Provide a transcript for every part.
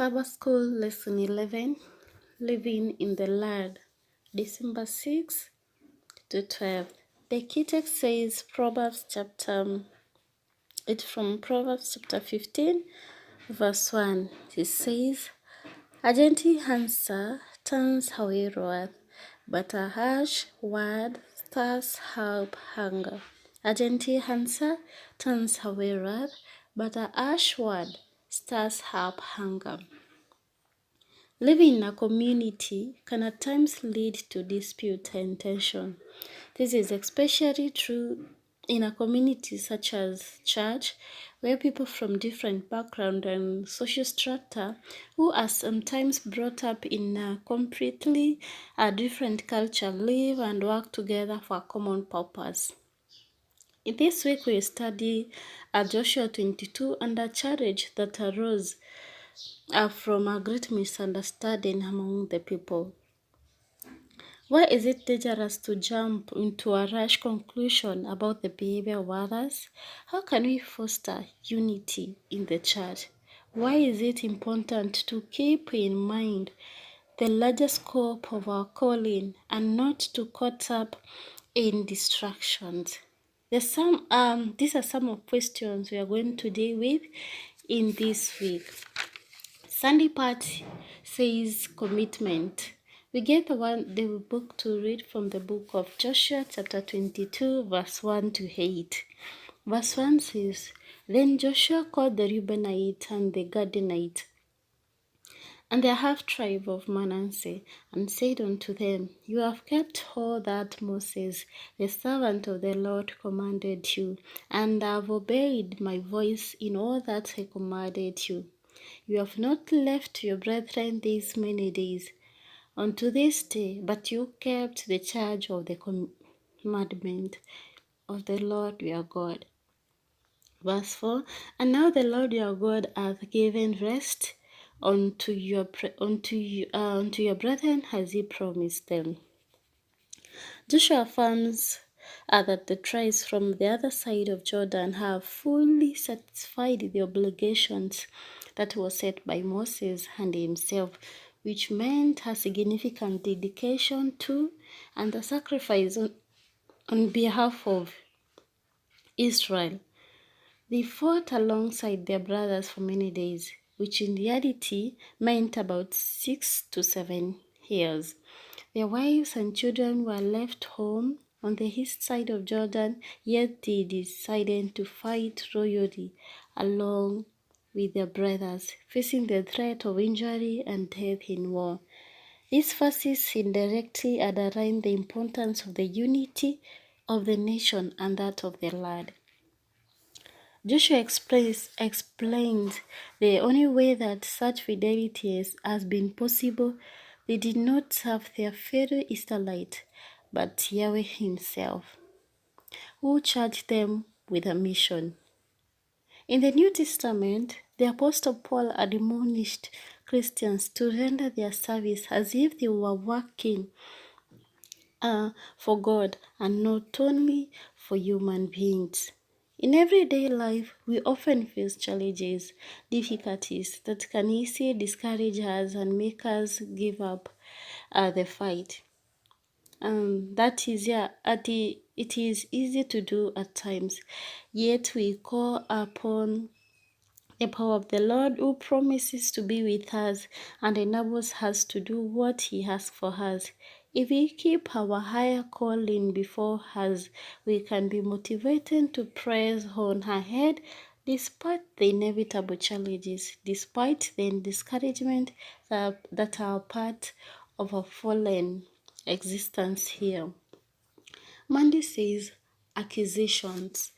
Sabbath School Lesson 11, Living in the Land, December 6 to 12. The key text says it's from Proverbs chapter 15, verse 1. It says, "A gentle answer turns away wrath, but a harsh word stirs up anger." A gentle answer turns away wrath, but a harsh word stirs up anger. Living in a community can at times lead to dispute and tension. This is especially true in a community such as church, where people from different backgrounds and social strata who are sometimes brought up in a completely different culture live and work together for a common purpose. In this week, we study Joshua 22 and a challenge that arose from a great misunderstanding among the people. Why is it dangerous to jump into a rash conclusion about the behavior of others? How can we foster unity in the church? Why is it important to keep in mind the larger scope of our calling and not to caught up in distractions? These are some of questions we are going to deal with in this week. Sunday part says commitment. We get the book to read from the book of Joshua chapter 22 verse 1 to 8. Verse 1 says, "Then Joshua called the Reubenites and the Gadianites and the half-tribe of Manasseh, and said unto them, You have kept all that Moses, the servant of the Lord, commanded you, and have obeyed my voice in all that I commanded you. You have not left your brethren these many days unto this day, but you kept the charge of the commandment of the Lord your God." Verse 4, "And now the Lord your God hath given rest unto your brethren as he promised them." Joshua affirms that the tribes from the other side of Jordan have fully satisfied the obligations that were set by Moses and himself, which meant a significant dedication to and a sacrifice on behalf of Israel. They fought alongside their brothers for many days, which in reality meant about 6 to 7 years. Their wives and children were left home on the east side of Jordan, yet they decided to fight royally along with their brothers, facing the threat of injury and death in war. These verses indirectly underline the importance of the unity of the nation and that of the land. Joshua explains the only way that such fidelity has been possible. They did not serve their fellow Israelites, but Yahweh himself, who charged them with a mission. In the New Testament, the Apostle Paul admonished Christians to render their service as if they were working for God and not only for human beings. In everyday life, we often face challenges, difficulties that can easily discourage us and make us give up the fight. It is easy to do at times, yet we call upon the power of the Lord, who promises to be with us and enables us to do what he has for us. If we keep our higher calling before us, we can be motivated to press on ahead despite the inevitable challenges, despite the discouragement that are part of a fallen existence here. Monday says accusations.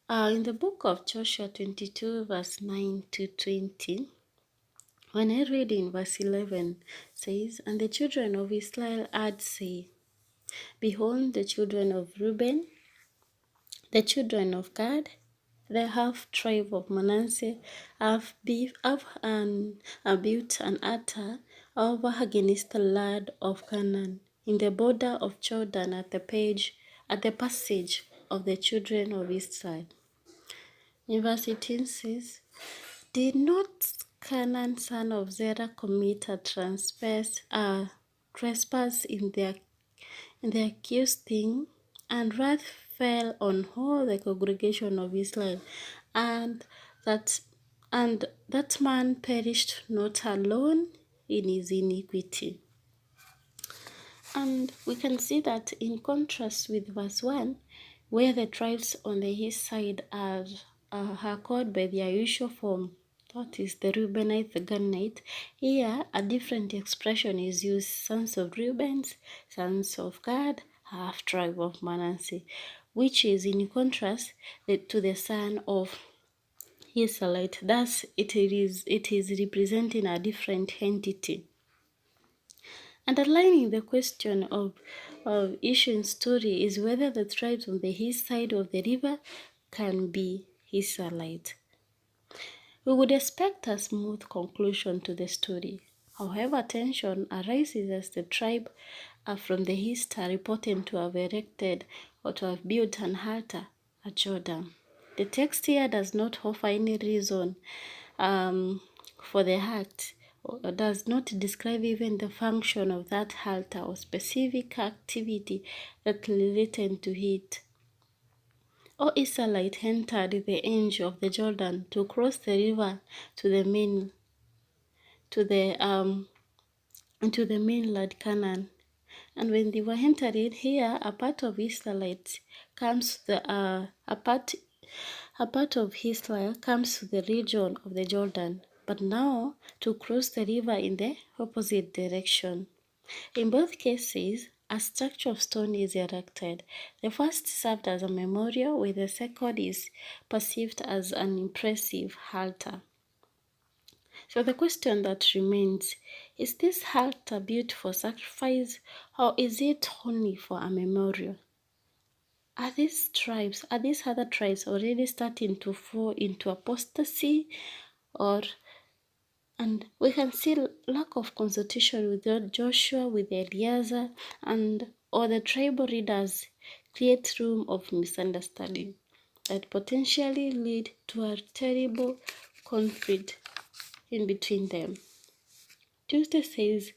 In the book of Joshua 22 verse 9 to 20, when I read in verse 11, says, "And the children of Israel had said, Behold, the children of Reuben, the children of Gad, the half-tribe of Manasseh, have built an altar over against the land of Canaan, in the border of Jordan at the passage of the children of Israel." In verse 18 says, "Did not Canaan, son of Zerah, commit a trespass in the accused thing, and wrath fell on all the congregation of Israel, and that man perished not alone in his iniquity. And we can see that in contrast with verse 1, where the tribes on the east side are called by their usual form, that is the Reubenite, the Ganite. Here, a different expression is used: sons of Reuben, sons of Gad, half tribe of Manasseh, which is in contrast to the son of Israelite. Thus, it is representing a different entity. Underlining the question of Ishu's story is whether the tribes on the east side of the river can be Israelite. We would expect a smooth conclusion to the story. However, tension arises as the tribe from the east are reported to have erected or to have built an altar at Jordan. The text here does not offer any reason for the act, or does not describe even the function of that altar or specific activity that related to it. O Israelite entered the edge of the Jordan to cross the river to the mainland Canaan. And when they were entering here, a part of Israelites comes to a part of Israel comes to the region of the Jordan, but now to cross the river in the opposite direction. In both cases, a structure of stone is erected. The first served as a memorial, while the second is perceived as an impressive altar. So the question that remains, is this altar built for sacrifice, or is it only for a memorial? Are these other tribes already starting to fall into apostasy, and we can see lack of consultation with Joshua, with Eleazar, or the tribal leaders create room of misunderstanding that potentially lead to a terrible conflict in between them. Tuesday says,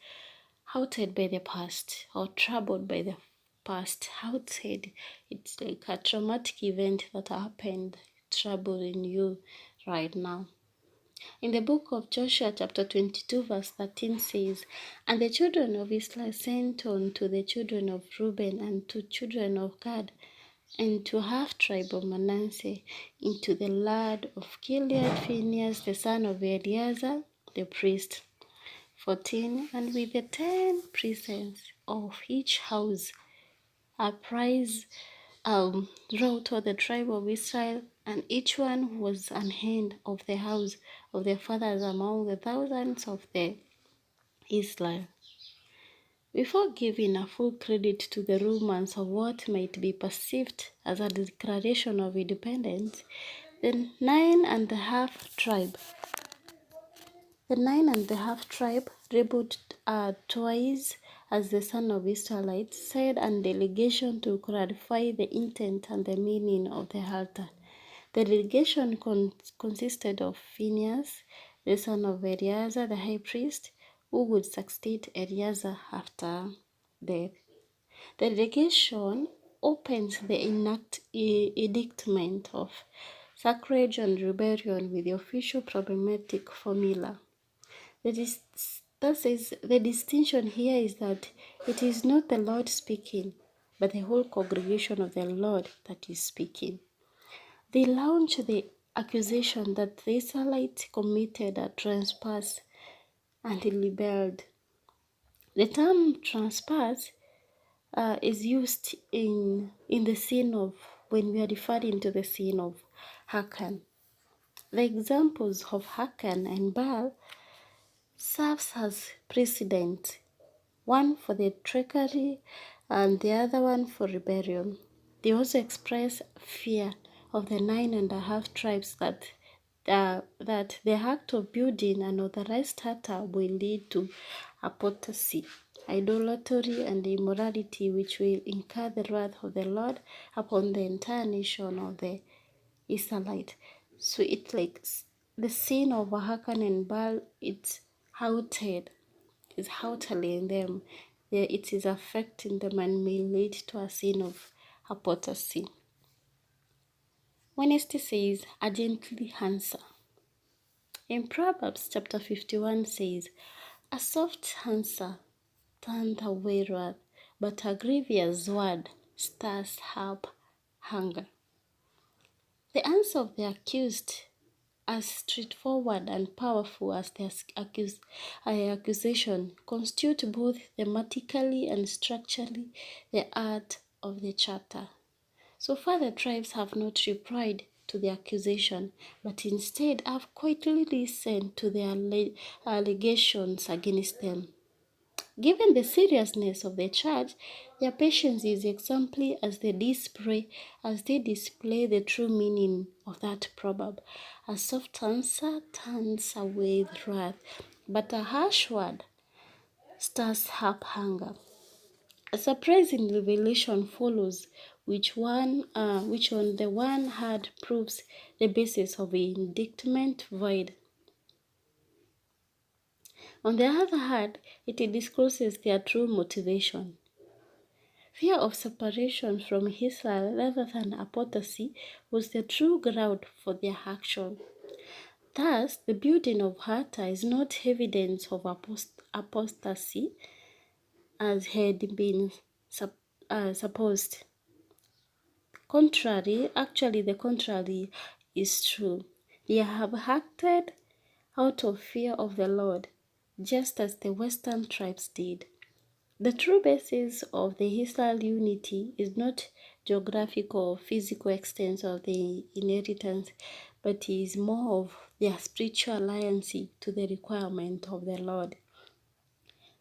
haunted by the past or troubled by the past. Haunted, it's like a traumatic event that happened, troubling you right now. In the book of Joshua, chapter 22, verse 13 says, and the children of Israel sent on to the children of Reuben and to children of Gad and to half tribe of Manasseh into the land of Gilead, Phinehas, the son of Eleazar, the priest. 14, and with the 10 presents of each house, a prize wrote of the tribe of Israel, and each one was an hand of the house of their fathers among the thousands of the Israel. Before giving a full credit to the rumors of what might be perceived as a declaration of independence, the 9.5 tribe, rebelled twice as the son of Israelites, sent a delegation to clarify the intent and the meaning of the altar. The delegation consisted of Phinehas, the son of Eleazar, the high priest, who would succeed Eleazar after death. The delegation opens the indictment of sacrilege and rebellion with the official problematic formula. The distinction here is that it is not the Lord speaking, but the whole congregation of the Lord that is speaking. They launch the accusation that the Israelites committed a trespass and rebelled. The term trespass is used in the sin of, when we are referring to the sin of Achan. The examples of Achan and Baal serves as precedent, one for the treachery and the other one for rebellion. They also express fear of the 9.5 tribes that the act of building an authorized altar will lead to apostasy, idolatry, and immorality, which will incur the wrath of the Lord upon the entire nation of the Israelite. So it the sin of Achan and Baal is outly in them. It is affecting them and may lead to a sin of apostasy. Honesty says, urgently answer. In Proverbs chapter 51 says, a soft answer turns away wrath, but a grievous word stirs up anger. The answer of the accused, as straightforward and powerful as the accusation, constitute both thematically and structurally the heart of the chapter. So far, the tribes have not replied to the accusation, but instead have quietly listened to the allegations against them. Given the seriousness of the charge, their patience is exemplary as they display the true meaning of that proverb. A soft answer turns away wrath, but a harsh word stirs up anger. A surprising revelation follows, which on the one hand proves the basis of the indictment void. On the other hand, it discloses their true motivation. Fear of separation from Israel rather than apostasy was the true ground for their action. Thus, the building of altar is not evidence of apostasy as had been supposed. The contrary is true. They have acted out of fear of the Lord, just as the Western tribes did. The true basis of the Israel unity is not geographical or physical extent of the inheritance, but is more of their spiritual alliance to the requirement of the Lord.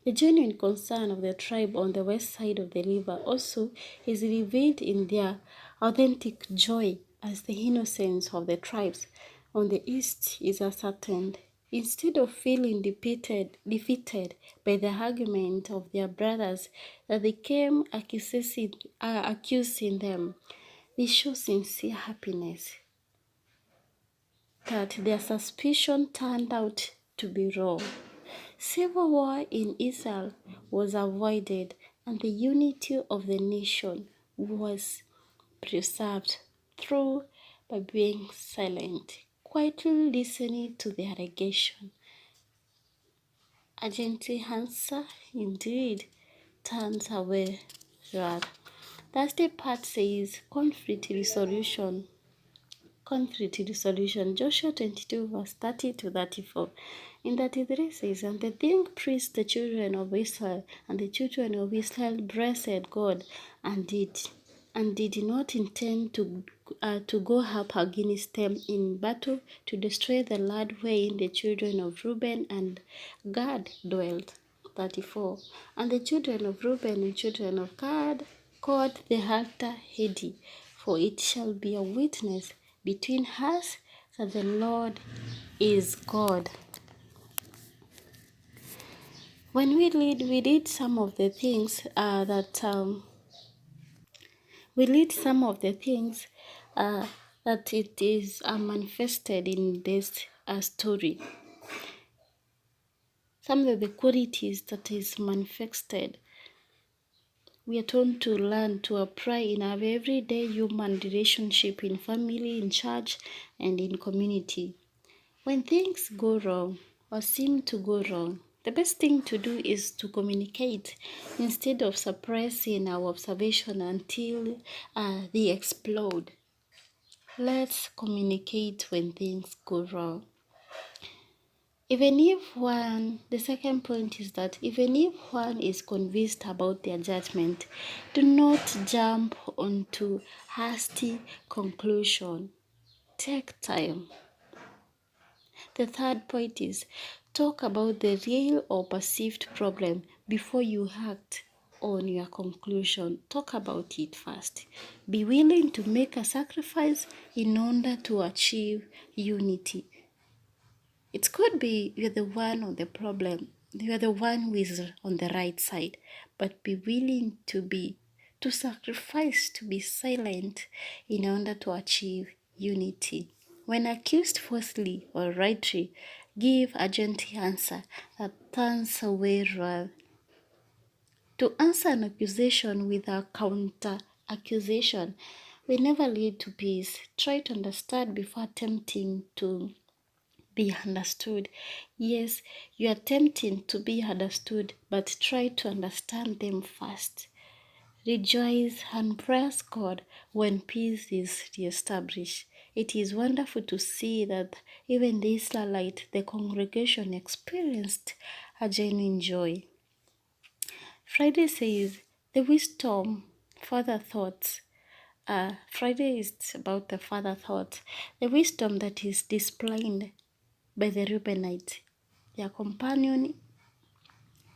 The genuine concern of the tribe on the west side of the river also is revealed in their authentic joy as the innocence of the tribes on the east is ascertained. Instead of feeling defeated by the argument of their brothers that they came accusing them, they show sincere happiness that their suspicion turned out to be wrong. Civil war in Israel was avoided and the unity of the nation was preserved through by being silent, quietly listening to the allegation. A gentle answer indeed turns away wrath. The third part says conflict resolution. Joshua 22 verse 30 to 34. In 33 says, and the king praised the children of Israel, and the children of Israel blessed God, and did not intend to go up against them in battle to destroy the land wherein the children of Reuben and Gad dwelt. 34. And the children of Reuben and children of Gad called the altar Hedi, for it shall be a witness between us that the Lord is God. When we read some of the things that it is manifested in this story. Some of the qualities that is manifested, we are told to learn to apply in our everyday human relationship, in family, in church, and in community. When things go wrong or seem to go wrong, the best thing to do is to communicate instead of suppressing our observation until they explode. Let's communicate when things go wrong. The second point is that even if one is convinced about their judgment, do not jump onto hasty conclusion. Take time. The third point is talk about the real or perceived problem before you act on your conclusion. Talk about it first. Be willing to make a sacrifice in order to achieve unity. It could be you're the one on the problem, you're the one who is on the right side, but be willing to sacrifice, to be silent in order to achieve unity. When accused falsely or rightly, give a gentle answer that turns away wrath. To answer an accusation with a counter accusation will never lead to peace. Try to understand before attempting to be understood. Yes, you are attempting to be understood, but try to understand them first. Rejoice and praise God when peace is reestablished. It is wonderful to see that even the Israelite, the congregation experienced a genuine joy. Friday says the wisdom, further thoughts. Friday is about the further thought, the wisdom that is displayed by the Reubenites. Their companion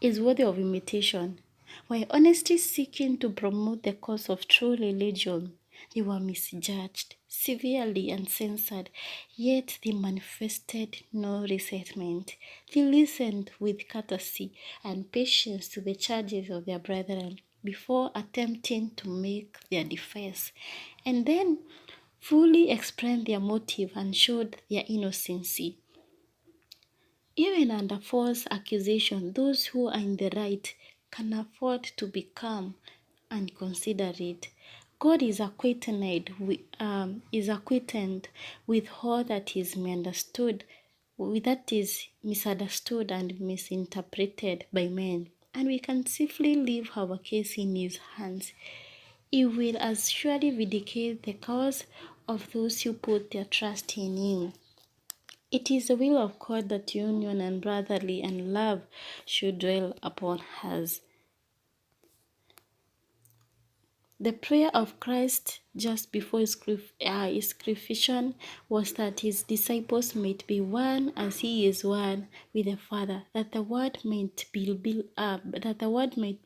is worthy of imitation. While honestly seeking to promote the cause of true religion, they were misjudged, severely and censored, yet they manifested no resentment. They listened with courtesy and patience to the charges of their brethren before attempting to make their defense, and then fully explained their motive and showed their innocency. Even under false accusation, those who are in the right can afford to be calm and considerate. God is acquainted with all that is misunderstood, that is misunderstood and misinterpreted by men, and we can safely leave our case in His hands. He will as surely vindicate the cause of those who put their trust in Him. It is the will of God that union and brotherly and love should dwell upon us. The prayer of Christ just before his crucifixion was that his disciples might be one as he is one with the Father, that the word might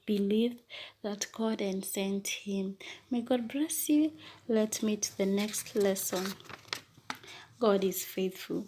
believe that God had sent him. May God bless you. Let's meet the next lesson. God is faithful.